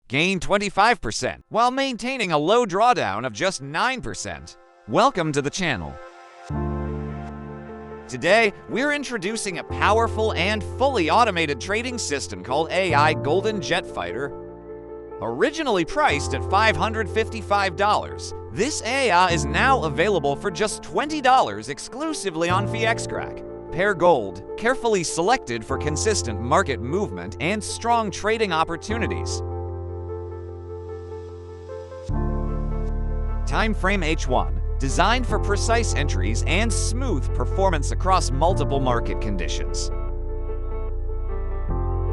gain 25%, while maintaining a low drawdown of just 9%. Welcome to the channel. Today, we're introducing a powerful and fully automated trading system called AI Golden Jet Fighter. Originally priced at $555, this AI is now available for just $20 exclusively on Forex. Pair gold, carefully selected for consistent market movement and strong trading opportunities. Time frame H1, designed for precise entries and smooth performance across multiple market conditions.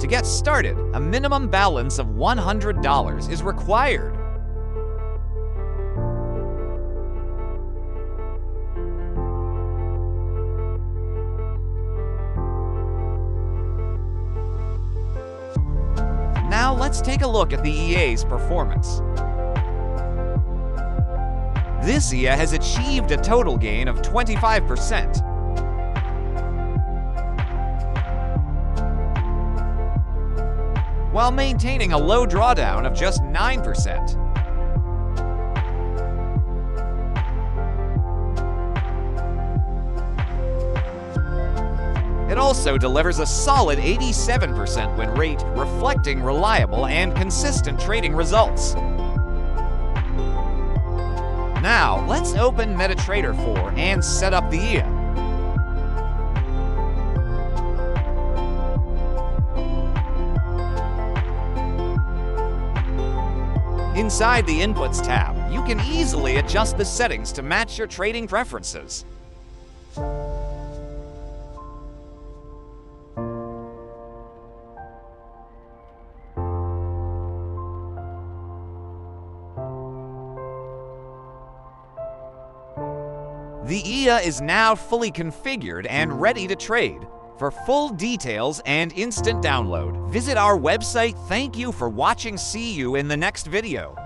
To get started, a minimum balance of $100 is required. Now let's take a look at the EA's performance. This EA has achieved a total gain of 25%. While maintaining a low drawdown of just 9%. It also delivers a solid 87% win rate, reflecting reliable and consistent trading results. Now, let's open MetaTrader 4 and set up the EA. Inside the Inputs tab, you can easily adjust the settings to match your trading preferences. The EA is now fully configured and ready to trade. For full details and instant download, visit our website. Thank you for watching. See you in the next video.